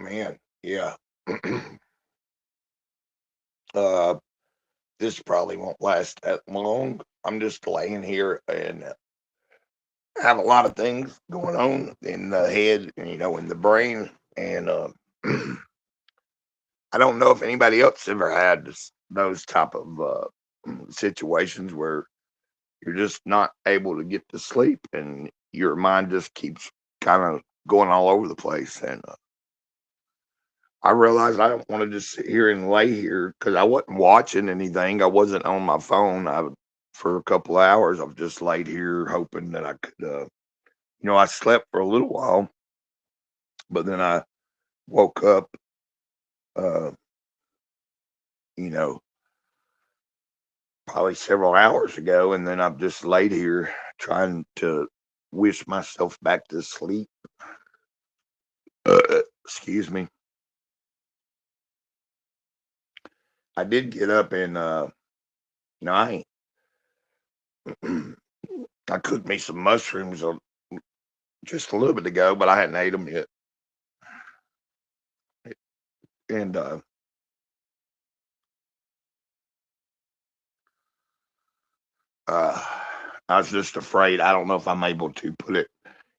man. Yeah. uh, this probably won't last that long. I'm just laying here and have a lot of things going on in the head and in the brain. And I don't know if anybody else ever had those type of situations where you're just not able to get to sleep and your mind just keeps kind of going all over the place. And I realized I don't want to just sit here and lay here because I wasn't watching anything. I wasn't on my phone. For a couple of hours, I've just laid here hoping that I could. I slept for a little while, but then I woke up. Uh, you know, probably several hours ago, and then I've just laid here trying to wish myself back to sleep. Excuse me. I did get up and I I cooked me some mushrooms just a little bit ago, but I hadn't ate them yet. And uh, I was just afraid. I don't know if I'm able to put it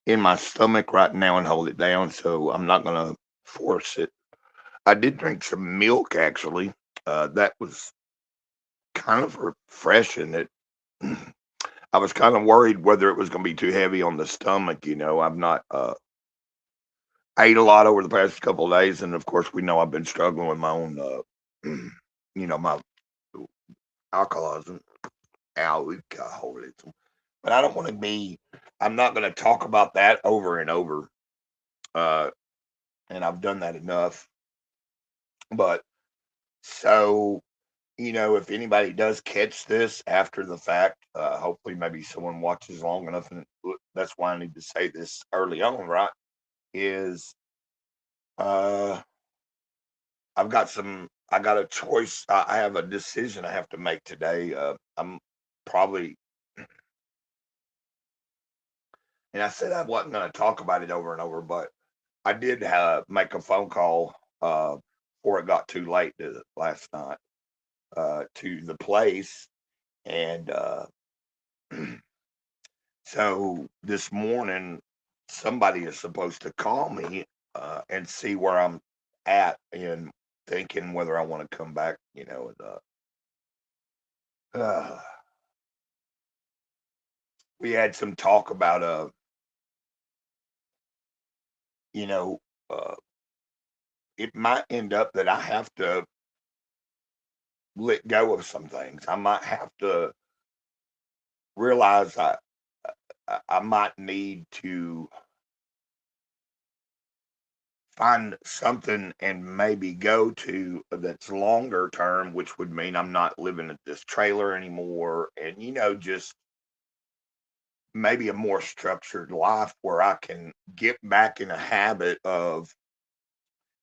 in my stomach right now and hold it down, so I'm not gonna force it. I did drink some milk actually. That was kind of refreshing. It I was kind of worried whether it was going to be too heavy on the stomach. I've not ate a lot over the past couple of days, and of course, we know I've been struggling with my own, my alcoholism, alcoholism. But I don't want to be. I'm not going to talk about that over and over. Uh, and I've done that enough. But so if anybody does catch this after the fact, hopefully maybe someone watches long enough, and that's why I need to say this early on, right? Is uh, I got a choice. I have a decision I have to make today. I'm probably, and I said I wasn't going to talk about it over and over, but I did make a phone call before it got too late last night to the place, and so this morning somebody is supposed to call me and see where I'm at and thinking whether I want to come back. Uh, we had some talk about you know, uh, it might end up that I have to let go of some things. I might have to realize I might need to find something and maybe go to that's longer term, which would mean I'm not living at this trailer anymore, and just maybe a more structured life where I can get back in a habit of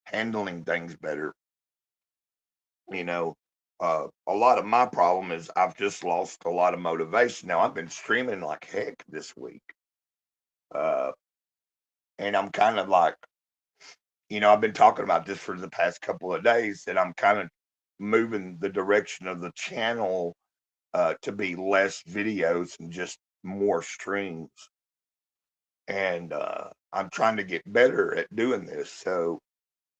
handling things better. You know, a lot of my problem is I've just lost a lot of motivation. Now I've been streaming like heck this week, uh, and I'm kind of like, I've been talking about this for the past couple of days that I'm kind of moving the direction of the channel to be less videos and just more streams. And I'm trying to get better at doing this. So,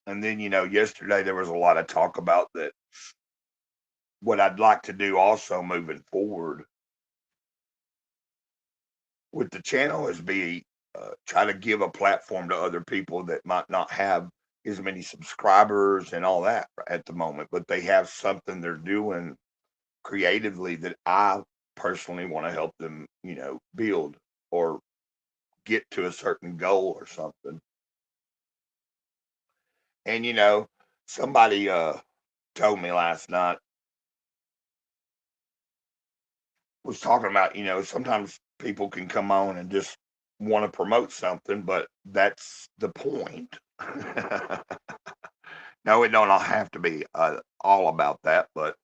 and then, yesterday there was a lot of talk about that. What I'd like to do also moving forward with the channel is be try to give a platform to other people that might not have as many subscribers and all that at the moment, but they have something they're doing creatively that I personally want to help them, build or get to a certain goal or something. And somebody told me last night was talking about, sometimes people can come on and just want to promote something, but that's the point. No, it don't all have to be all about that, but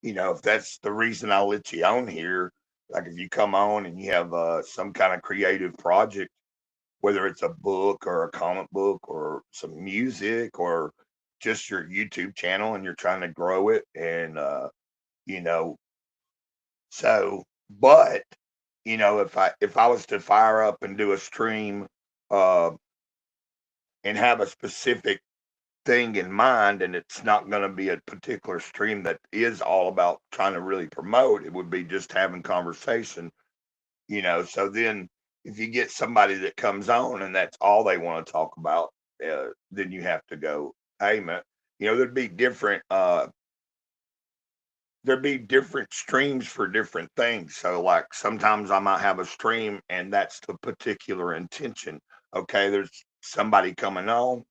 if that's the reason I let you on here, like if you come on and you have some kind of creative project whether it's a book or a comic book or some music or just your YouTube channel and you're trying to grow it. And, you know, so, but, if I was to fire up and do a stream, uh, and have a specific thing in mind, and it's not going to be a particular stream that is all about trying to really promote, it would be just having conversation. So then if you get somebody that comes on and that's all they want to talk about, then you have to go, hey man, there'd be different streams for different things. So like sometimes I might have a stream and that's the particular intention. Okay, there's somebody coming on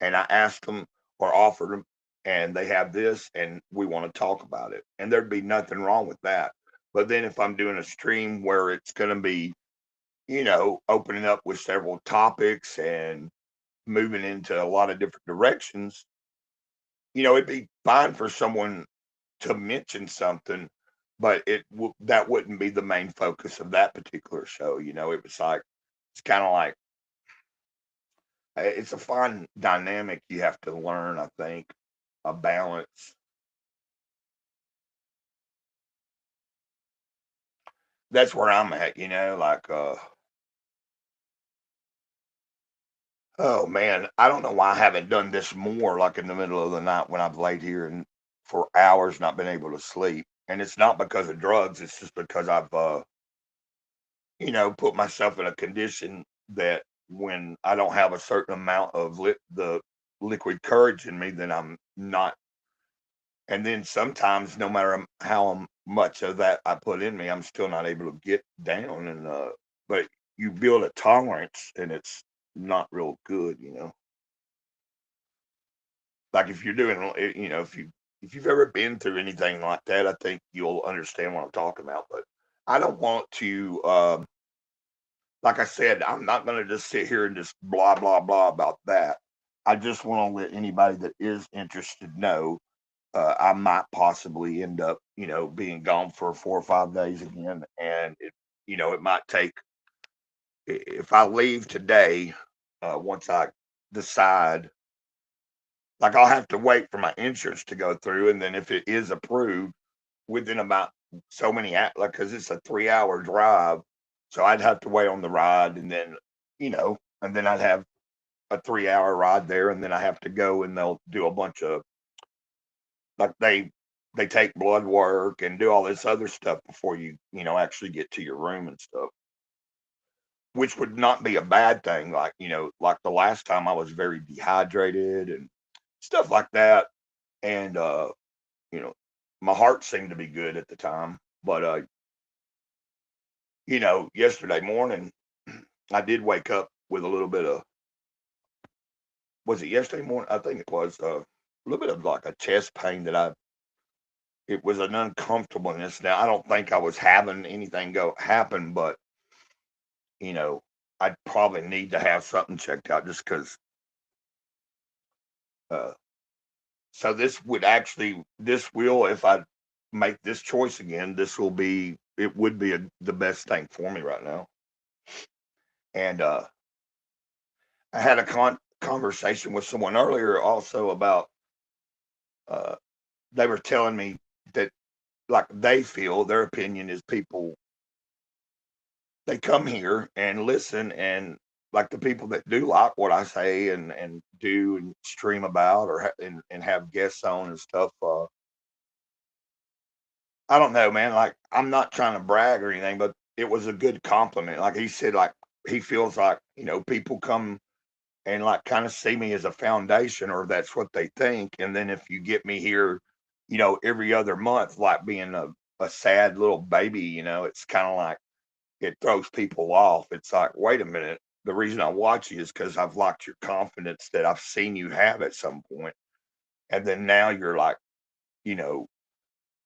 and I asked them or offered them and they have this and we want to talk about it. And there'd be nothing wrong with that. But then if I'm doing a stream where it's going to be, opening up with several topics and moving into a lot of different directions, it'd be fine for someone to mention something, but that wouldn't be the main focus of that particular show. It was like it's kind of like it's a fine dynamic you have to learn. I think a balance. That's where I'm at. Like oh man, I don't know why I haven't done this more. Like in the middle of the night when I've laid here and for hours not been able to sleep, and it's not because of drugs. It's just because I've put myself in a condition that when I don't have a certain amount of the liquid courage in me, then I'm not. And then sometimes, no matter how much of that I put in me, I'm still not able to get down. And but you build a tolerance, and it's not real good. Like if you're doing, if you've ever been through anything like that, I think you'll understand what I'm talking about. But I don't want to. Like I said, I'm not going to just sit here and just blah, blah, blah about that. I just want to let anybody that is interested know I might possibly end up, being gone for 4 or 5 days again. And it might take, if I leave today, once I decide, like I'll have to wait for my insurance to go through. And then if it is approved within about so many, like, cause it's a 3 hour drive. So I'd have to wait on the ride and then I'd have a 3 hour ride there, and then I have to go and they'll do a bunch of like they take blood work and do all this other stuff before you actually get to your room and stuff, which would not be a bad thing. Like the last time I was very dehydrated and stuff like that, and you know, my heart seemed to be good at the time, but yesterday morning I did wake up with a little bit of was it yesterday morning? I think it was a little bit of like a chest pain that it was an uncomfortableness. Now I don't think I was having anything go happen, but you know, I'd probably need to have something checked out just because. Uh, so this will, if I make this choice again, it would be the best thing for me right now. And I had a conversation with someone earlier also about, uh, they were telling me that like they feel their opinion is people they come here and listen and like the people that do like what I say and do and stream about or and have guests on and stuff. I don't know, man. Like I'm not trying to brag or anything, but it was a good compliment. Like he said, like he feels like people come and like kind of see me as a foundation, or that's what they think. And then if you get me here, every other month, like being a sad little baby, it's kind of like it throws people off. It's like, wait a minute. The reason I watch you is because I've liked your confidence that I've seen you have at some point. And then now you're like, you know,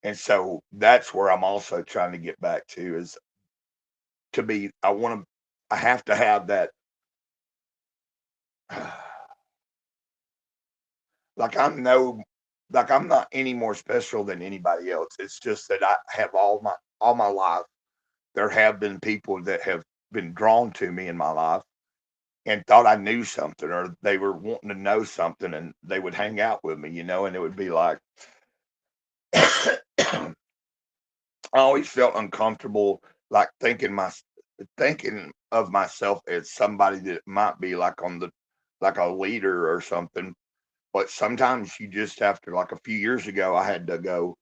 and so that's where I'm also trying to get back to is I have to have that. Like I'm no, like I'm not any more special than anybody else. It's just that I have all my life. There have been people that have been drawn to me in my life, and thought I knew something, or they were wanting to know something, and they would hang out with me, and it would be like, I always felt uncomfortable, like thinking of myself as somebody that might be like like a leader or something. But sometimes you just have to, like a few years ago, I had to go,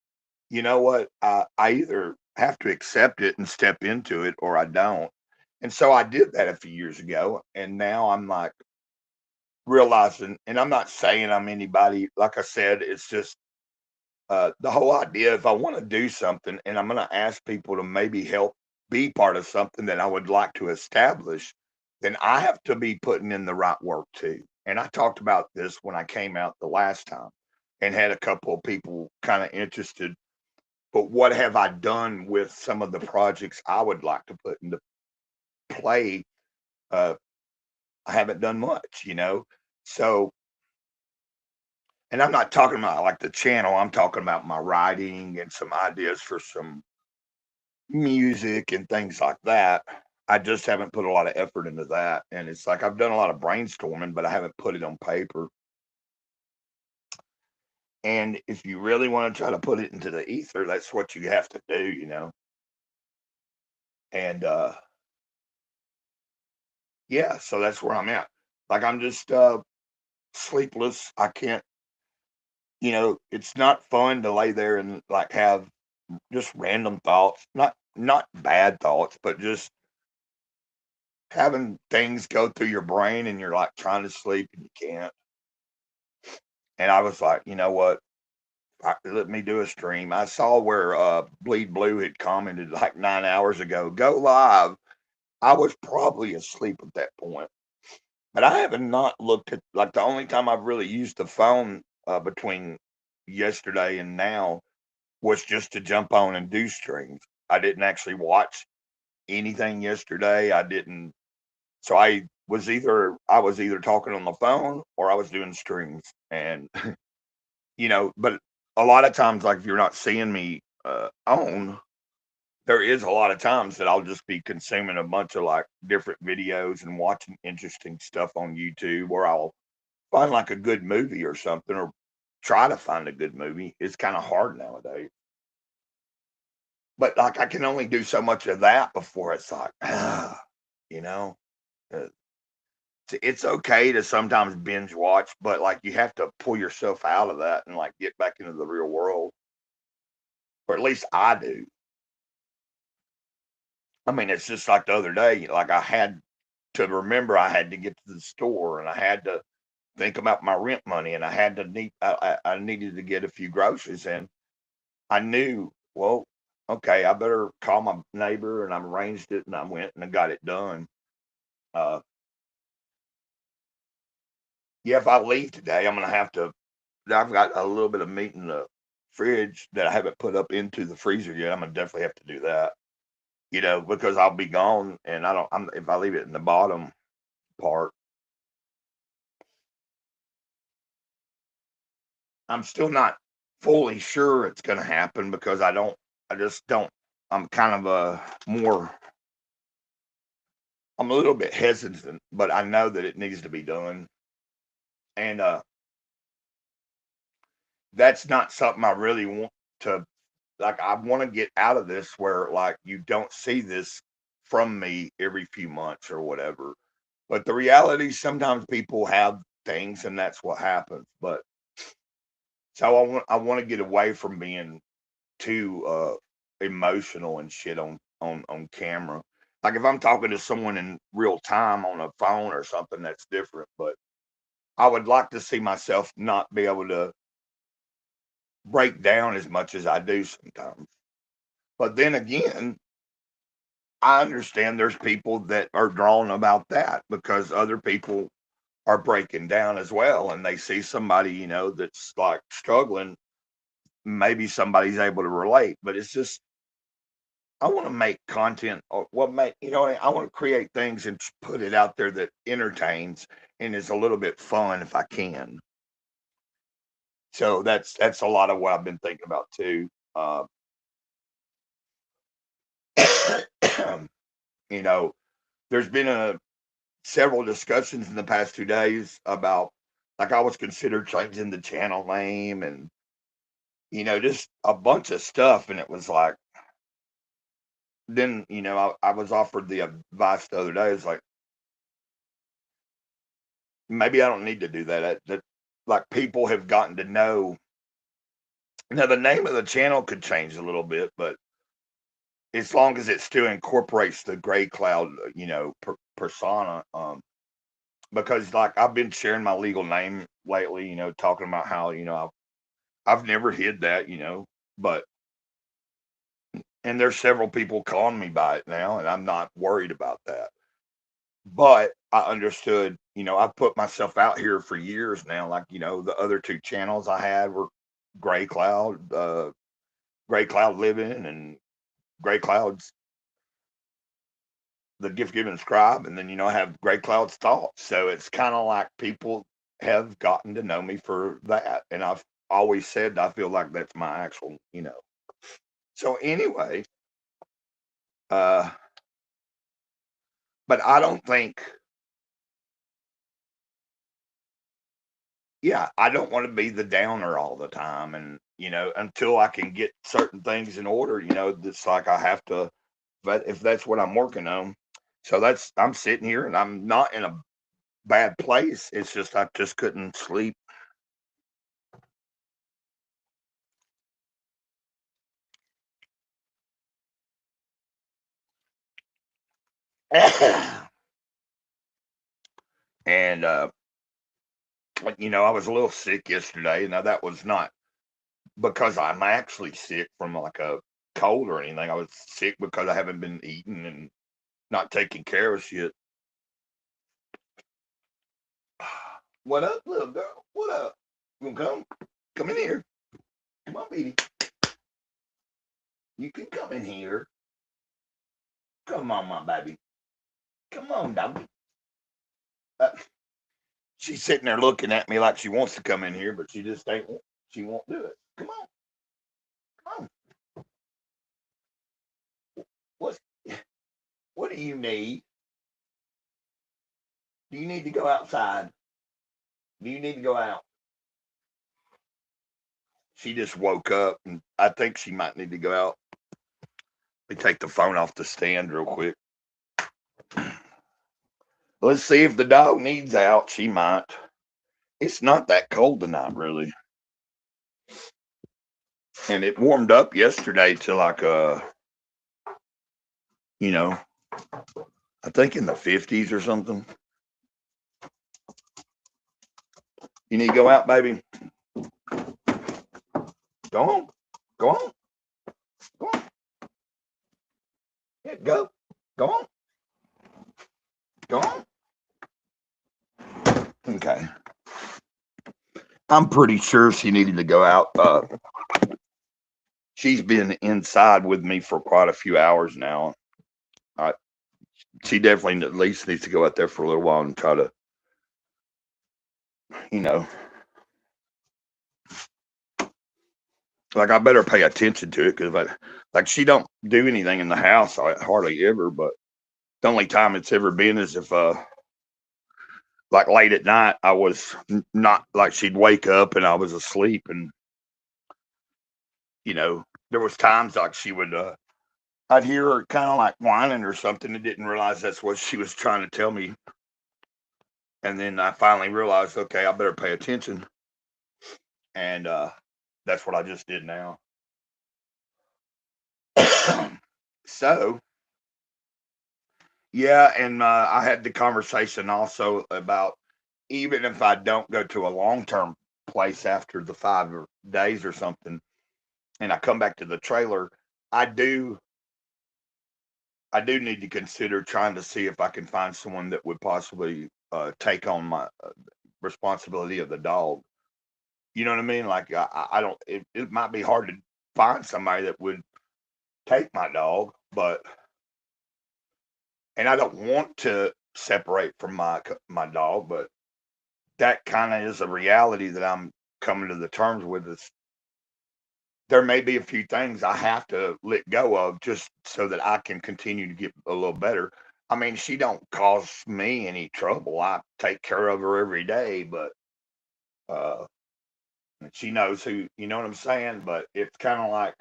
you know what? I either have to accept it and step into it or I don't. And so I did that a few years ago. And now I'm like realizing, and I'm not saying I'm anybody, like I said, it's just the whole idea if I want to do something and I'm going to ask people to maybe help be part of something that I would like to establish, then I have to be putting in the right work too. And I talked about this when I came out the last time and had a couple of people kind of interested. But what have I done with some of the projects I would like to put into play? Uh, I haven't done much. So, and I'm not talking about like the channel, I'm talking about my writing and some ideas for some music and things like that. I just haven't put a lot of effort into that. And it's like I've done a lot of brainstorming, but I haven't put it on paper. And if you really want to try to put it into the ether, that's what you have to do. And yeah, so that's where I'm at. Like I'm just sleepless. I can't, it's not fun to lay there and like have just random thoughts, not bad thoughts, but just having things go through your brain and you're like trying to sleep and you can't. And I was like, you know what? Let me do a stream. I saw where Bleed Blue had commented like 9 hours ago, go live. I was probably asleep at that point, but I haven't not looked at, like, the only time I've really used the phone between yesterday and now was just to jump on and do streams. I didn't actually watch anything yesterday. I didn't. So I was either talking on the phone or I was doing streams, and but a lot of times, like if you're not seeing me on, there is a lot of times that I'll just be consuming a bunch of like different videos and watching interesting stuff on YouTube, or I'll find like a good movie or something, or try to find a good movie. It's kind of hard nowadays. But like I can only do so much of that before it's like, you know, uh, it's okay to sometimes binge watch, but like you have to pull yourself out of that and like get back into the real world, or at least I do. I mean, it's just like the other day, like I had to remember I had to get to the store and I had to think about my rent money and I had to I needed to get a few groceries and I knew, well, okay, I better call my neighbor and I arranged it and I went and I got it done. Uh, yeah, if I leave today, I'm gonna have to. I've got a little bit of meat in the fridge that I haven't put up into the freezer yet. I'm gonna definitely have to do that. Because I'll be gone and I don't. If I leave it in the bottom part, I'm still not fully sure it's gonna happen because I don't. I just don't. I'm kind of more. I'm a little bit hesitant, but I know that it needs to be done, and that's not something I really want to. Like I want to get out of this where like you don't see this from me every few months or whatever. But the reality, sometimes people have things and that's what happens. But so I want to get away from being too emotional and shit on camera. Like if I'm talking to someone in real time on a phone or something, that's different. But I would like to see myself not be able to break down as much as I do sometimes. But then again, I understand there's people that are drawn about that because other people are breaking down as well and they see somebody, that's like struggling. Maybe somebody's able to relate, but it's just, I want to make content or I want to create things and put it out there that entertains and is a little bit fun if I can. So that's a lot of what I've been thinking about too. Uh, you know, there's been several discussions in the past 2 days about, like, I was considered changing the channel name and, just a bunch of stuff. And it was like, then, I was offered the advice the other day. It's like, maybe I don't need to do that. Like, people have gotten to know. Now, the name of the channel could change a little bit, but as long as it still incorporates the Gray Cloud, persona. Because, like, I've been sharing my legal name lately, talking about how, I've never hid that, but, and there's several people calling me by it now, and I'm not worried about that. But I understood, I've put myself out here for years now. Like, the other two channels I had were Gray Cloud, Gray Cloud Living, and Gray Cloud's the Gift Giving Scribe. And then, I have Gray Cloud's Thoughts. So it's kind of like people have gotten to know me for that. And I've always said I feel like that's my actual, So anyway, uh, but I don't think, yeah, I don't want to be the downer all the time. And, until I can get certain things in order, it's like I have to, but if that's what I'm working on. So I'm sitting here and I'm not in a bad place. It's just, I just couldn't sleep. And, I was a little sick yesterday. Now, that was not because I'm actually sick from like a cold or anything. I was sick because I haven't been eating and not taking care of shit. What up, little girl? What up? You gonna come? Come in here. Come on, baby. You can come in here. Come on, my baby. Come on, doggy. Uh, she's sitting there looking at me like she wants to come in here, but she just ain't. She won't do it. Come on, come on. What's what do you need? Do you need to go outside? Do you need to go out? She just woke up, and I think she might need to go out. Let me take the phone off the stand real quick. Let's see if the dog needs out. She might. It's not that cold tonight, really. And it warmed up yesterday to like you know, I think in the 50s or something. You need to go out, baby. Go on. Go on. Go on. Yeah, go. Go on. Go on. Okay. I'm pretty sure she needed to go out. She's been inside with me for quite a few hours now. She definitely at least needs to go out there for a little while and try to, you know, like, I better pay attention to it because, like, she don't do anything in the house hardly ever. But the only time it's ever been is if, like, late at night, I was not like, she'd wake up and I was asleep, and there was times like she would, I'd hear her kind of like whining or something, and didn't realize that's what she was trying to tell me. And then I finally realized, okay, I better pay attention, and that's what I just did now. So, yeah, and I had the conversation also about, even if I don't go to a long term place after the 5 days or something, and I come back to the trailer, I do need to consider trying to see if I can find someone that would possibly take on my responsibility of the dog. You know what I mean? Like, I don't. It might be hard to find somebody that would take my dog, but, and I don't want to separate from my dog, but that kind of is a reality that I'm coming to the terms with. Is there may be a few things I have to let go of just so that I can continue to get a little better. I mean, she don't cause me any trouble. I take care of her every day, but uh, she knows who, you know what I'm saying? But it's kind of like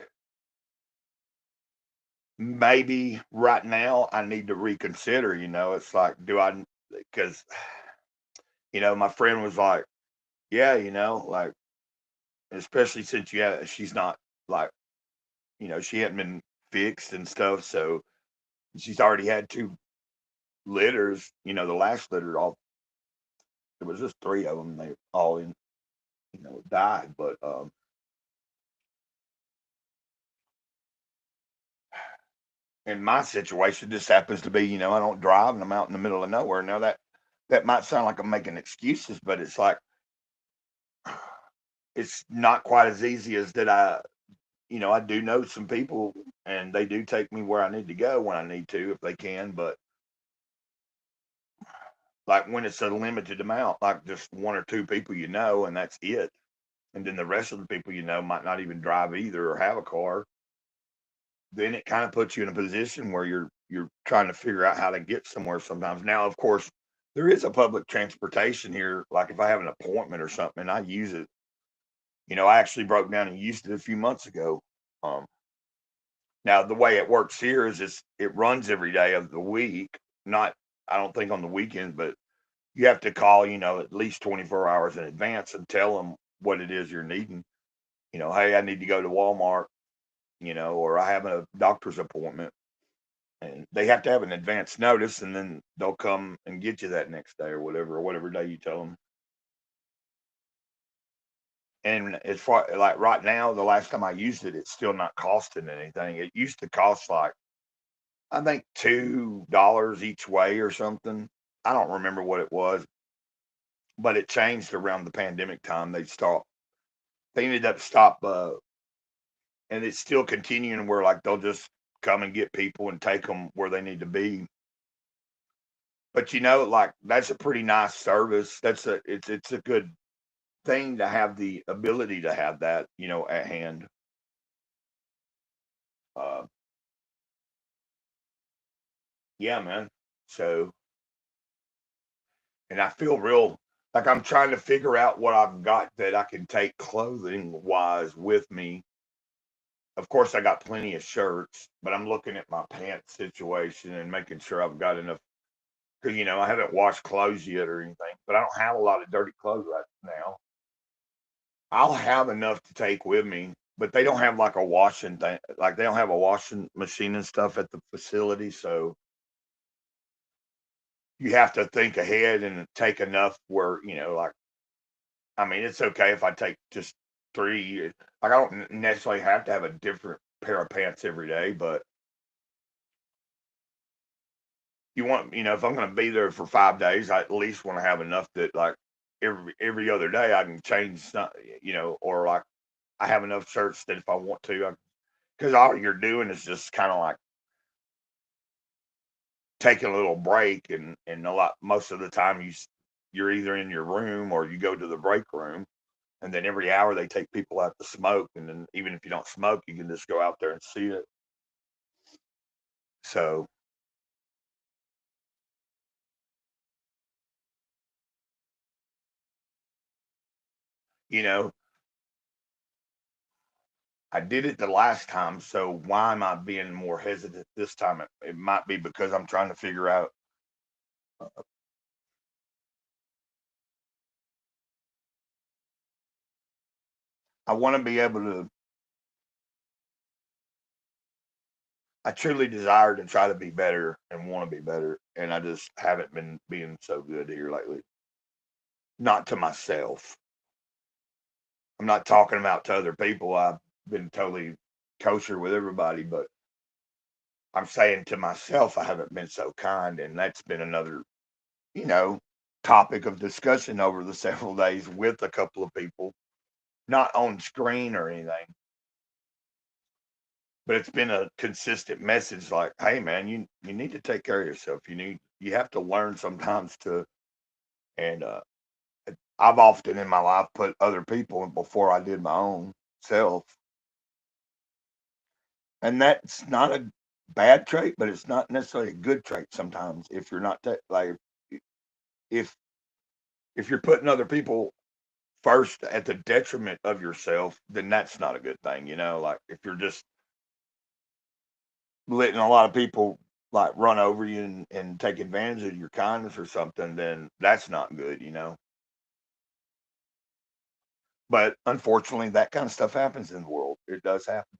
maybe right now I need to reconsider. It's like, do I? Because my friend was like, yeah, like especially since she's not like, she hadn't been fixed and stuff, so she's already had two litters. The last litter, all it was just three of them. They all died, but in my situation, this happens to be, I don't drive and I'm out in the middle of nowhere. Now that might sound like I'm making excuses, but it's like it's not quite as easy as that. I do know some people and they do take me where I need to go when I need to, if they can, but like when it's a limited amount, like just one or two people and that's it. And then the rest of the people might not even drive either or have a car. Then it kind of puts you in a position where you're trying to figure out how to get somewhere sometimes. Now, of course, there is a public transportation here. Like if I have an appointment or something, and I use it. I actually broke down and used it a few months ago. Um, Now the way it works here is it runs every day of the week. Not I don't think on the weekends, but you have to call at least 24 hours in advance and tell them what it is you're needing. Hey, I need to go to Walmart. Or I have a doctor's appointment and they have to have an advance notice and then they'll come and get you that next day or whatever day you tell them. And as far like right now, the last time I used it, it's still not costing anything. It used to cost like I think $2 each way or something. I don't remember what it was, but it changed around the pandemic time. They ended up stop and it's still continuing where like they'll just come and get people and take them where they need to be. But like that's a pretty nice service. It's a good thing to have the ability to have that, at hand. Uh, yeah, man. So, and I feel real like I'm trying to figure out what I've got that I can take clothing wise with me. Of course, I got plenty of shirts, but I'm looking at my pants situation and making sure I've got enough. Because I haven't washed clothes yet or anything, but I don't have a lot of dirty clothes right now. I'll have enough to take with me, but they don't have like a washing thing. Like they don't have a washing machine and stuff at the facility, so you have to think ahead and take enough where like I mean, it's okay if I take just three. Like I don't necessarily have to have a different pair of pants every day, but if I'm going to be there for 5 days, I at least want to have enough that like every other day I can change some, or like I have enough shirts that if I want to, because all you're doing is just kind of like taking a little break, and most of the time you're either in your room or you go to the break room, and then every hour they take people out to smoke, and then even if you don't smoke, you can just go out there and see it. So you know, I did it the last time, so why am I being more hesitant this time? It might be because I'm trying to figure out. I want to be able to. I truly desire to try to be better and want to be better, and I just haven't been being so good here lately. Not to myself. I'm not talking about to other people. I've been totally kosher with everybody, but I'm saying to myself, I haven't been so kind, and that's been another, you know, topic of discussion over the several days with a couple of people, not on screen or anything, but it's been a consistent message like, hey man, you need to take care of yourself. You have to learn sometimes to and I've often in my life put other people before I did my own self. And that's not a bad trait, but it's not necessarily a good trait sometimes if you're not like if if you're putting other people first at the detriment of yourself, then that's not a good thing, you know. Like if you're just letting a lot of people like run over you and take advantage of your kindness or something, then that's not good, you know. But unfortunately, that kind of stuff happens in the world. It does happen.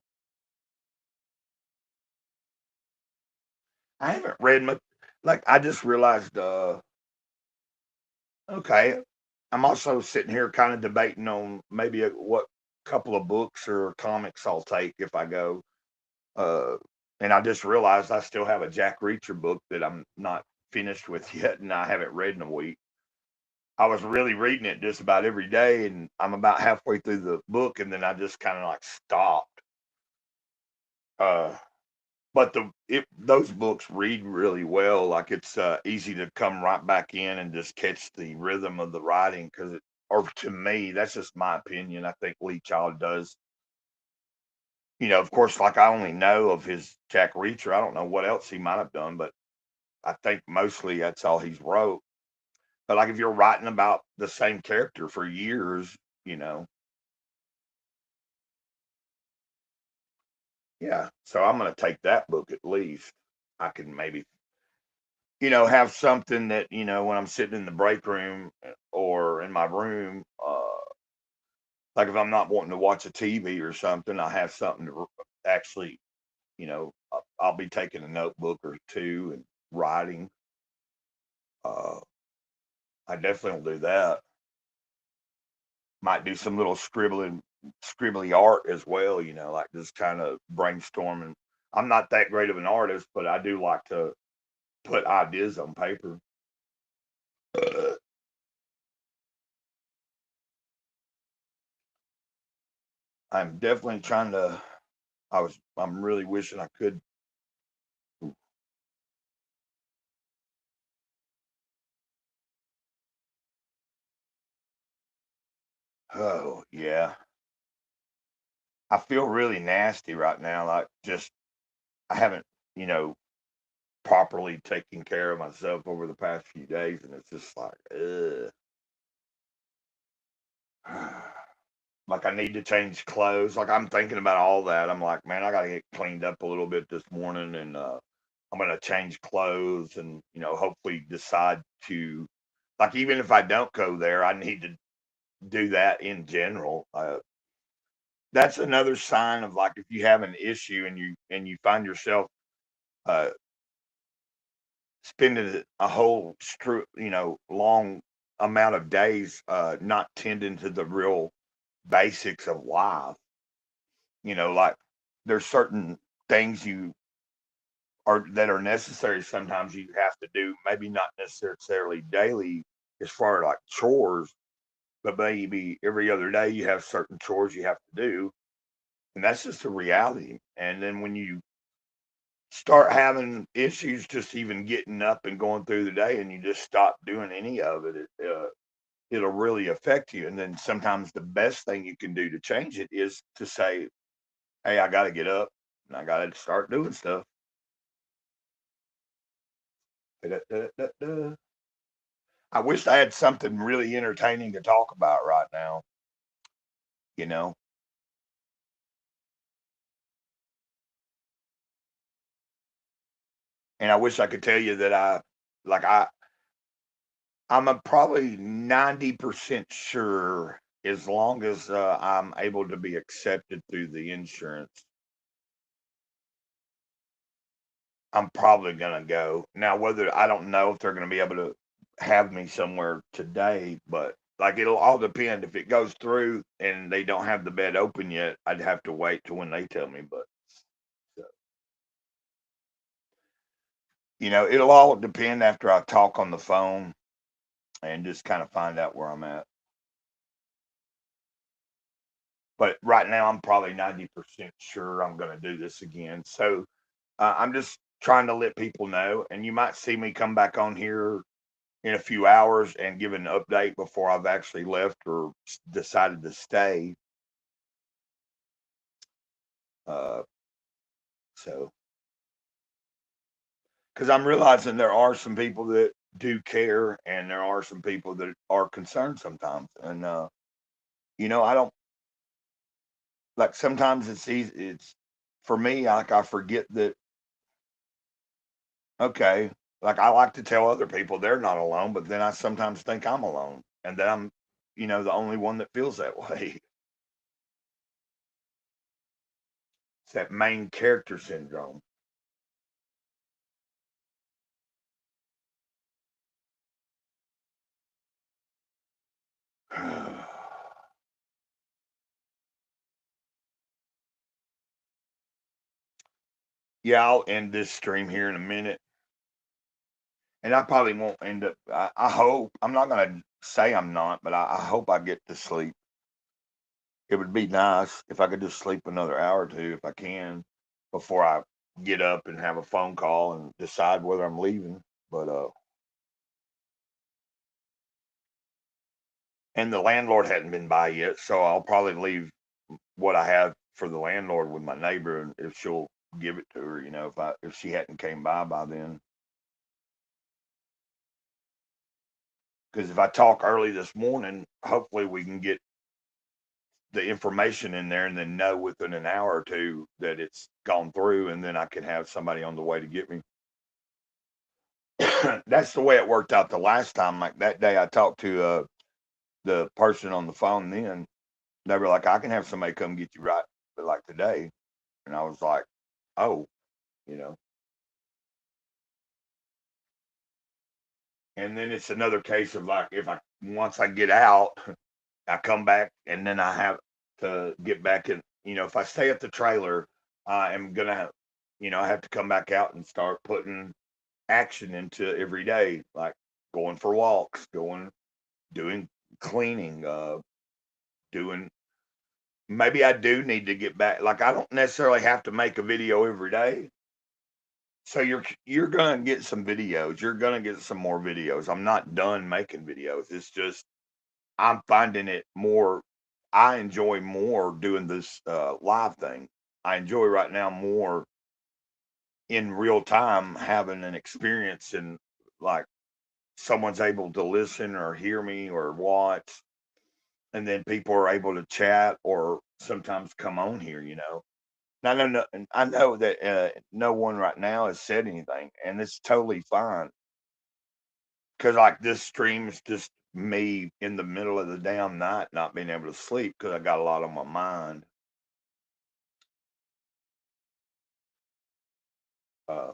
I haven't read much. Like I just realized, okay, I'm also sitting here kind of debating on maybe what couple of books or comics I'll take if I go. Uh, and I just realized I still have a Jack Reacher book that I'm not finished with yet, and I haven't read in a week. I was really reading it just about every day, and I'm about halfway through the book, and then I just kind of like stopped. Uh, but those books read really well. Like it's easy to come right back in and just catch the rhythm of the writing because or to me, that's just my opinion. I think Lee Child does. You know, of course, like I only know of his Jack Reacher. I don't know what else he might have done, but I think mostly that's all he's wrote. But like if you're writing about the same character for years, you know, yeah. So I'm gonna take that book at least. I can maybe, have something that, when I'm sitting in the break room or in my room, like if I'm not wanting to watch a TV or something, I have something to actually, I'll be taking a notebook or two and writing. Uh, I definitely will do that. Might do some little scribbly art as well, like just kind of brainstorming. I'm not that great of an artist, but I do like to put ideas on paper. I'm definitely trying to. I'm really wishing I could. Oh yeah, I feel really nasty right now. Like just I haven't, you know, properly taken care of myself over the past few days, and it's just like, ugh. Like I need to change clothes. Like I'm thinking about all that. I'm like, man, I gotta get cleaned up a little bit this morning, and I'm gonna change clothes, and hopefully decide to, like, even if I don't go there, I need to do that in general. That's another sign of like if you have an issue and you find yourself uh, spending a whole long amount of days not tending to the real basics of life. Like there's certain things you are that are necessary. Sometimes you have to do, maybe not necessarily daily, as far as like chores, but maybe every other day you have certain chores you have to do, and that's just a reality. And then when you start having issues just even getting up and going through the day and you just stop doing any of it, it'll really affect you. And then sometimes the best thing you can do to change it is to say, hey, I got to get up and I got to start doing stuff. Da-da-da-da-da. I wish I had something really entertaining to talk about right now, you know, and I wish I could tell you that like I'm probably 90% sure as long as I'm able to be accepted through the insurance, I'm probably gonna go. Now, whether I don't know if they're gonna be able to have me somewhere today, but like it'll all depend. If it goes through and they don't have the bed open yet, I'd have to wait till when they tell me. But uh, it'll all depend after I talk on the phone and just kind of find out where I'm at. But right now, I'm probably 90% sure I'm gonna do this again. So I'm just trying to let people know, and you might see me come back on here in a few hours and give an update before I've actually left or decided to stay. Uh, so because I'm realizing there are some people that do care, and there are some people that are concerned sometimes. And I don't like sometimes it's easy. It's for me, like I forget that. Okay, like I like to tell other people they're not alone, but then I sometimes think I'm alone, and that I'm, the only one that feels that way. It's that main character syndrome. Yeah, I'll end this stream here in a minute, and I probably won't end up. I hope I'm not gonna say I'm not, but I hope I get to sleep. It would be nice if I could just sleep another hour or two if I can before I get up and have a phone call and decide whether I'm leaving. But and the landlord hadn't been by yet, so I'll probably leave what I have for the landlord with my neighbor, and if she'll give it to her, if she hadn't came by then. Because if I talk early this morning, hopefully we can get the information in there and then know within an hour or two that it's gone through, and then I can have somebody on the way to get me. That's the way it worked out the last time. Like that day, I talked to the person on the phone. Then they were like, "I can have somebody come get you right, but like today," and I was like, "Oh, you know." And then it's another case of like if I once I get out, I come back and then I have to get back in. If I stay at the trailer, I am gonna have, I have to come back out and start putting action into every day, like going for walks, doing cleaning, doing. Maybe I do need to get back. Like I don't necessarily have to make a video every day. So you're gonna get some videos. You're gonna get some more videos. I'm not done making videos. It's just I'm finding it more. I enjoy more doing this live thing. I enjoy right now more in real time having an experience and like someone's able to listen or hear me or watch, and then people are able to chat or sometimes come on here. Now, I know that no one right now has said anything, and it's totally fine because like this stream is just me in the middle of the damn night not being able to sleep because I got a lot on my mind. Uh,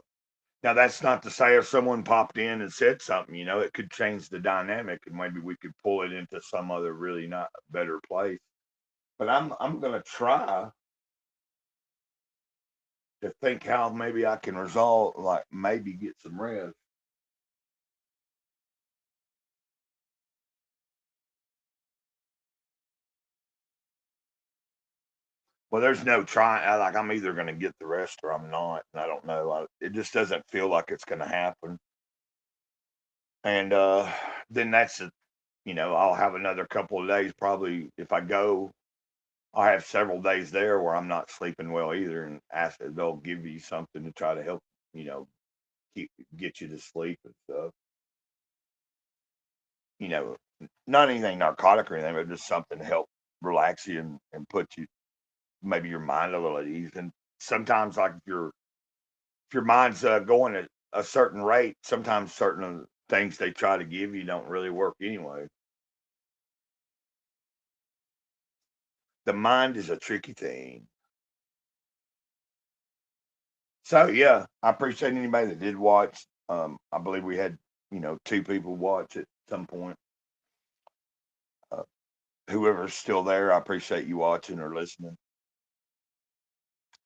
Now that's not to say if someone popped in and said something, it could change the dynamic and maybe we could pull it into some other really not better place. But I'm gonna try to think how maybe I can resolve, like maybe get some rest. Well, there's no trying. Like I'm either gonna get the rest or I'm not, and I don't know. It just doesn't feel like it's gonna happen. And then that's it. I'll have another couple of days probably if I go. I have several days there where I'm not sleeping well either, and ask they'll give you something to try to help, you know, keep get you to sleep and stuff. You know, not anything narcotic or anything, but just something to help relax you and put you maybe your mind a little at ease. And sometimes, like if your mind's going at a certain rate, sometimes certain things they try to give you don't really work anyway. The mind is a tricky thing. So yeah, I appreciate anybody that did watch. I believe we had, two people watch at some point. Uh, Whoever's still there, I appreciate you watching or listening.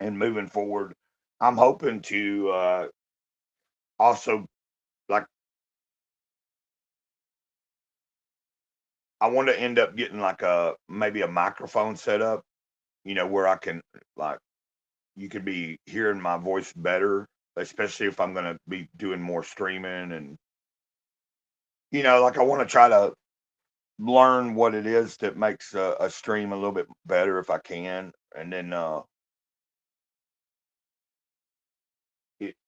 And moving forward, I'm hoping to also like I want to end up getting like a maybe a microphone set up, where I can like you could be hearing my voice better, especially if I'm gonna be doing more streaming and like I want to try to learn what it is that makes a stream a little bit better if I can, and then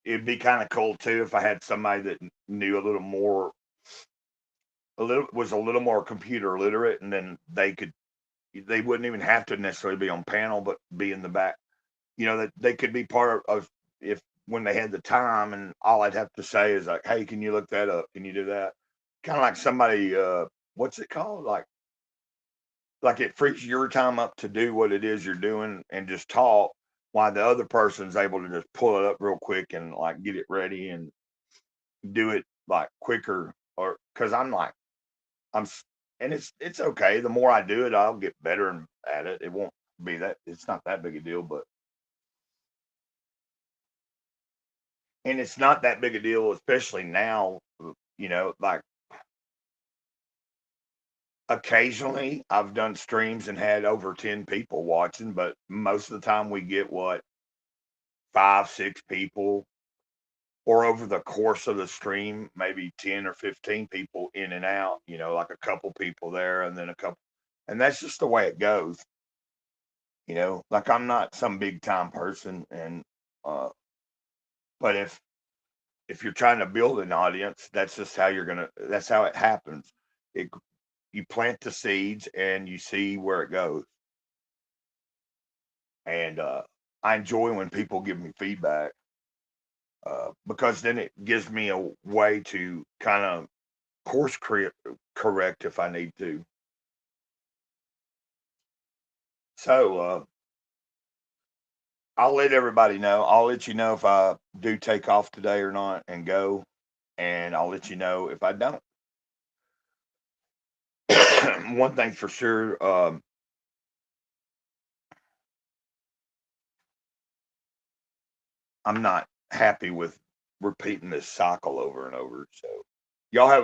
it'd be kind of cool too if I had somebody that knew was a little more computer literate, and then they wouldn't even have to necessarily be on panel, but be in the back. That they could be part of if when they had the time, and all I'd have to say is like, "Hey, can you look that up? Can you do that?" Kind of like somebody, what's it called? Like it frees your time up to do what it is you're doing and just talk, while the other person's able to just pull it up real quick and like get it ready and do it like quicker. Or because I'm and it's okay. The more I do it, I'll get better at it. It won't be that it's not that big a deal, but and it's not that big a deal, especially now. Like occasionally I've done streams and had over 10 people watching, but most of the time we get what, 5, 6 people, or over the course of the stream, maybe 10 or 15 people in and out, like a couple people there and then a couple. And that's just the way it goes. Like I'm not some big time person, uh, but if you're trying to build an audience, that's just that's how it happens. It, you plant the seeds and you see where it goes. And I enjoy when people give me feedback, because then it gives me a way to kind of course correct if I need to. So I'll let everybody know. I'll let you know if I do take off today or not and go, and I'll let you know if I don't. One thing for sure, I'm not happy with repeating this cycle over and over. So y'all have a